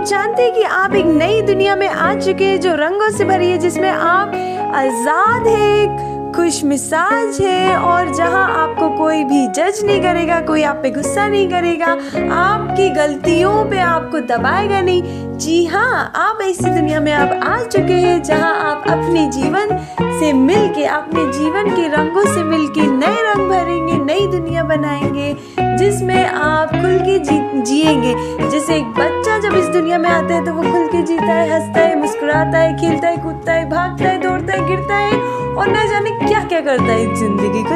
जानते हैं कि आप एक नई दुनिया में आ चुके हैं जो रंगों से भरी है, जिसमें आप आज़ाद हैं, खुश मिजाज है और जहां आपको कोई भी जज नहीं करेगा, कोई आप पे गुस्सा नहीं करेगा, आपकी गलतियों पे आपको दबाएगा नहीं। जी हाँ, आप ऐसी दुनिया में आप आ चुके हैं जहां आप अपने जीवन से मिलके, अपने जीवन के रंगों से मिलके नए रंग भरेंगे, नई दुनिया बनाएंगे जिसमें आप खुल के जिएंगे। जैसे एक बच्चा जब इस दुनिया में आता है तो वो खुल के जीता है, हंसता है, मुस्कुराता है, खेलता है, कूदता है, भागता है, दौड़ता है, गिरता है और न जाने क्या क्या करता है जिंदगी को।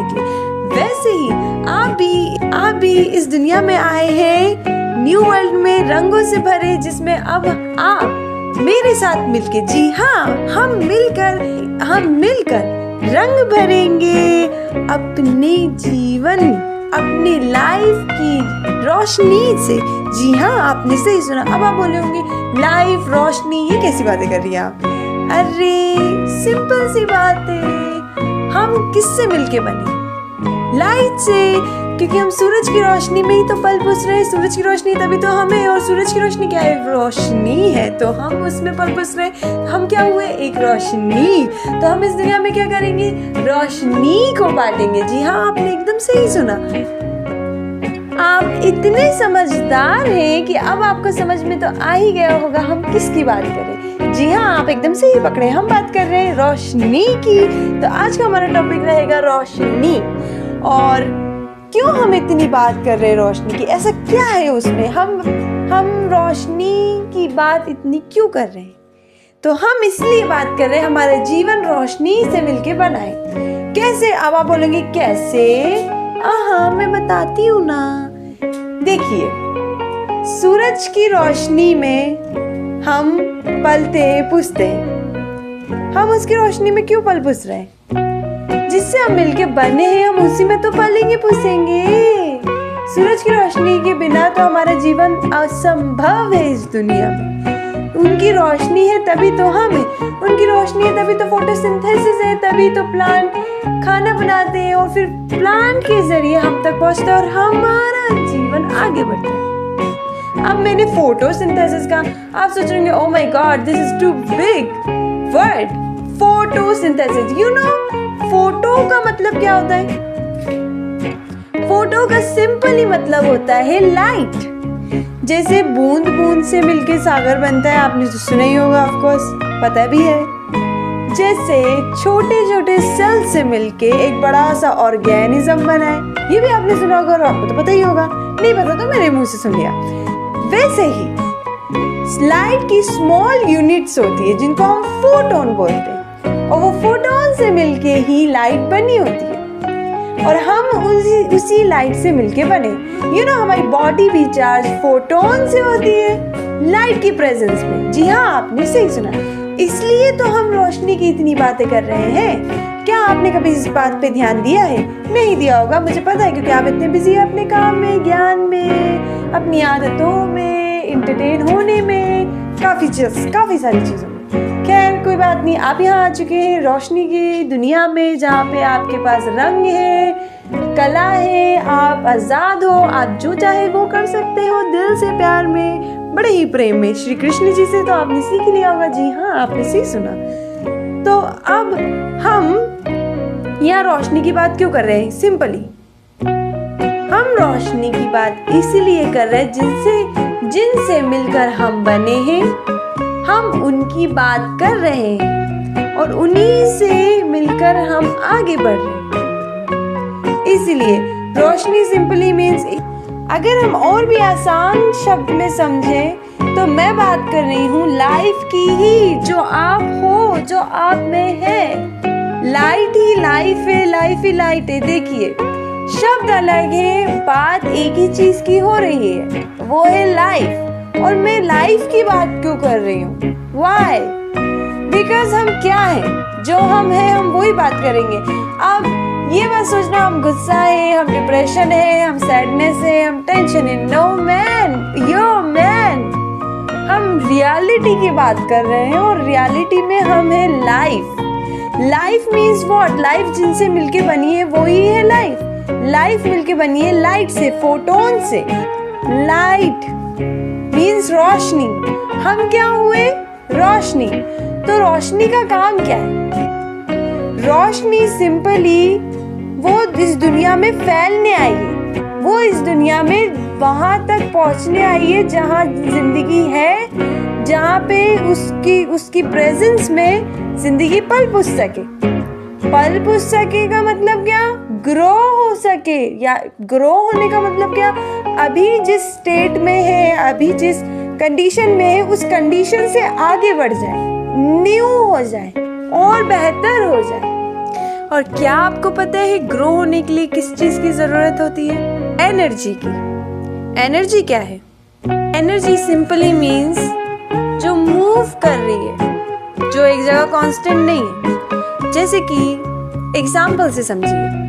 वैसे ही आप भी इस दुनिया में आए हैं न्यू वर्ल्ड में, रंगों से भरे, जिसमें अब आप मेरे साथ मिलके, जी हाँ, हम मिलकर रंग भरेंगे अपने जीवन, अपनी लाइफ की रोशनी से। जी हाँ, आपने सही सुना। अब आप बोले होंगे लाइफ, रोशनी, ये कैसी बातें कर रही हैं आप? अरे सिंपल सी बात है, हम किससे मिलके बने? लाइट से, क्योंकि हम सूरज की रोशनी में ही तो पल पुस रहे हैं। सूरज की रोशनी तभी तो हमें, और सूरज की रोशनी क्या है? रोशनी है, तो हम उसमें पल पुस रहे हैं। हम क्या हुए? एक रोशनी। तो हम इस दुनिया में क्या करेंगे? रोशनी को बांटेंगे। जी हाँ, आपने एकदम सही सुना। आप इतने समझदार हैं कि अब आपको समझ में तो आ ही गया होगा हम किसकी बात करें। जी हाँ, आप एकदम सही पकड़े, हम बात कर रहे हैं रोशनी की। तो आज का हमारा टॉपिक रहेगा रोशनी। और क्यों हम इतनी बात कर रहे हैं रोशनी की? ऐसा क्या है उसमें? हम रोशनी की बात इतनी क्यों कर रहे हैं? तो हम इसलिए बात कर रहे हैं हमारा जीवन रोशनी से मिलके बनाए। कैसे? अब आप बोलेंगे कैसे? हाँ, मैं बताती हूँ ना। देखिए, सूरज की रोशनी में हम पलते पुसते, हम उसकी रोशनी में क्यों पल पुस रहे हैं? जिससे हम मिलके बने हैं, हम उसी में तो पलेंगे पुसेंगे। सूरज की रोशनी के बिना तो हमारा जीवन असंभव है इस दुनिया में। उनकी रोशनी है तभी तो हम हैं, उनकी रोशनी है तभी तो फोटोसिंथेसिस है, तभी तो प्लांट खाना बनाते हैं और फिर प्लांट के जरिए हम तक पहुंचता है और हमारा जीवन आगे बढ़ता है। अब मैंने फोटोसिंथेसिस का, आप सोच रहे होंगे, oh my god, this is too big word, photosynthesis. You know photo का मतलब क्या होता है? फोटो का सिंपल ही मतलब होता है लाइट। जैसे बूंद बूंद से मिलके सागर बनता है, आपने तो सुना ही होगा, ऑफ कोर्स पता भी है। जैसे छोटे छोटे सेल से मिलके एक बड़ा सा ऑर्गेनिज्म बना है, ये भी आपने सुना होगा और आपको तो पता ही होगा। नहीं पता तो मेरे मुंह से सुन लिया। वैसे ही लाइट की स्मॉल यूनिट्स होती है जिनको हम फोटोन बोलते हैं, और वो फोटोन से मिलके ही लाइट बनी होती है और हम उसी लाइट से मिलके बने। यू नो, हमारी बॉडी भी चार्ज फोटोन से होती है लाइट की प्रेजेंस में। जी हाँ, आपने सही सुना। इसलिए तो हम रोशनी की इतनी बातें कर रहे हैं। क्या आपने कभी इस बात पे ध्यान दिया है? नहीं दिया होगा, मुझे पता है, क्योंकि आप इतने बिजी हैं अपने काम में, ज्ञान में, अपनी आदतों में, इंटरटेन होने में, काफी सारी चीजों में। खैर कोई बात नहीं, आप यहाँ आ चुके हैं रोशनी की दुनिया में, जहाँ पे आपके पास रंग है, कला है, आप आजाद हो, आप जो चाहे वो कर सकते हो, दिल से, प्यार में, बड़े ही प्रेम में, श्री कृष्ण जी से तो आपने सीख लिया होगा। जी हाँ, आपने सही सुना। तो अब हम यहाँ रोशनी की बात क्यों कर रहे हैं? सिंपली हम रोशनी की बात इसलिए कर रहे हैं जिनसे मिलकर हम बने हैं, हम उनकी बात कर रहे हैं और उन्हीं से मिलकर हम आगे बढ़ रहे हैं। इसीलिए रोशनी सिंपली मीन्स, अगर हम और भी आसान शब्द में समझें तो मैं बात कर रही हूँ लाइफ की ही, जो आप हो, जो आप में है। लाइट ही लाइफ है, लाइफ ही लाइट है। देखिए, शब्द अलग है, बात एक ही चीज की हो रही है, वो है लाइफ। और मैं लाइफ की बात क्यों कर रही हूँ? Why? Because हम क्या हैं? जो हम हैं हम वही बात करेंगे। अब ये मत सोचना हम गुस्सा है, हम डिप्रेशन है, हम सैडनेस है, हम टेंशन है। नो मैन, यो मैन, हम रियलिटी की बात कर रहे हैं और रियलिटी में हम है life. Life means what? Life जिनसे मिलके बनी है वही है लाइफ। लाइफ मिलके बनी है लाइट से, फोटोन से। लाइट मीन्स मीन्स रोशनी। हम क्या हुए? रोशनी। तो रोशनी का काम क्या है? रोशनी सिंपली वो इस दुनिया में फैलने आई है, वो इस दुनिया में वहां तक पहुंचने आई है जहां जिंदगी है, जहां पे उसकी प्रेजेंस में जिंदगी पल पुस सके। पल पुस सके का मतलब क्या? ग्रो हो सके। या ग्रो होने का मतलब क्या? अभी जिस स्टेट में है, अभी जिस कंडीशन में है, उस कंडीशन से आगे बढ़ जाए, न्यू हो जाए और बेहतर हो जाए। और क्या आपको पता है ग्रो होने के लिए किस चीज की जरूरत होती है? एनर्जी की। एनर्जी क्या है? एनर्जी सिंपली मीन्स जो मूव कर रही है, जो एक जगह कांस्टेंट नहीं है। जैसे कि एग्जाम्पल से समझिए,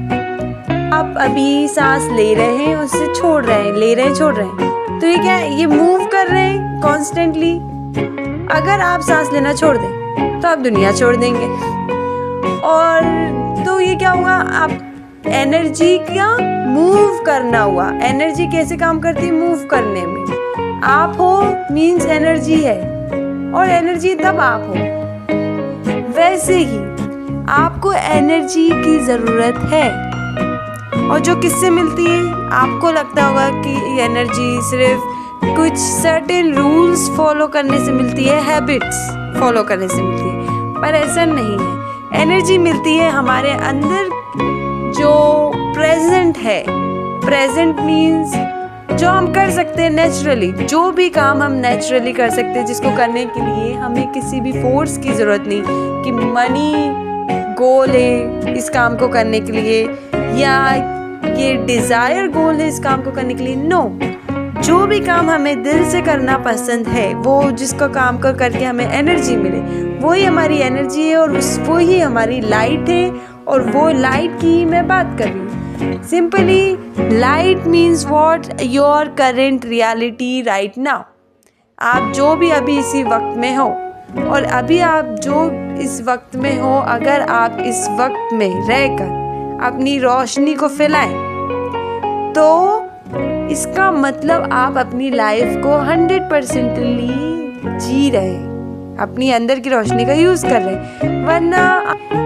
आप अभी सांस ले रहे हैं, उससे छोड़ रहे हैं, ले रहे हैं, छोड़ रहे हैं, तो ये क्या है? ये मूव कर रहे हैं कॉन्स्टेंटली। अगर आप सांस लेना छोड़ दें तो आप दुनिया छोड़ देंगे। और तो ये क्या हुआ? आप एनर्जी का मूव करना हुआ। एनर्जी कैसे काम करती है? मूव करने में। आप हो मीन्स एनर्जी है, और एनर्जी तब आप हो। वैसे ही आपको एनर्जी की जरूरत है, और जो किससे मिलती है? आपको लगता होगा कि एनर्जी सिर्फ कुछ सर्टेन रूल्स फॉलो करने से मिलती है, हैबिट्स फॉलो करने से मिलती है, पर ऐसा नहीं है। एनर्जी मिलती है हमारे अंदर जो प्रेजेंट है। प्रेजेंट मीन्स जो हम कर सकते हैं नेचुरली, जो भी काम हम नेचुरली कर सकते हैं, जिसको करने के लिए हमें किसी भी फोर्स की ज़रूरत नहीं कि मनी गोल है इस काम को करने के लिए, या ये डिज़ायर गोल है इस काम को करने के लिए। नो, जो भी काम हमें दिल से करना पसंद है, वो जिसको काम को करके हमें एनर्जी मिले, वही हमारी एनर्जी है, और वो ही हमारी लाइट है। और वो लाइट की ही मैं बात कर रही हूँ। Simply light means what? Your current reality right now. आप जो भी अभी इसी वक्त में हो, और अभी आप जो इस वक्त में हो, अगर आप इस वक्त में रहकर अपनी रोशनी को फैलाएं, तो इसका मतलब आप अपनी लाइफ को 100% जी रहे हैं, अपनी अंदर की रोशनी का यूज कर रहे हैं।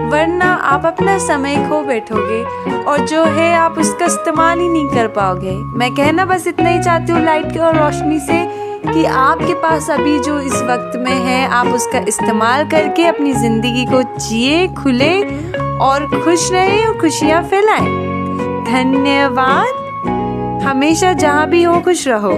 वरना आप अपना समय खो बैठोगे, और जो है आप उसका इस्तेमाल ही नहीं कर पाओगे। मैं कहना बस इतना ही चाहती हूँ लाइट और रोशनी से, कि आपके पास अभी जो इस वक्त में है, आप उसका इस्तेमाल करके अपनी जिंदगी को जिए, खुले और खुश रहें और खुशियाँ फैलाएं। धन्यवाद। हमेशा जहाँ भी हो खुश रहो।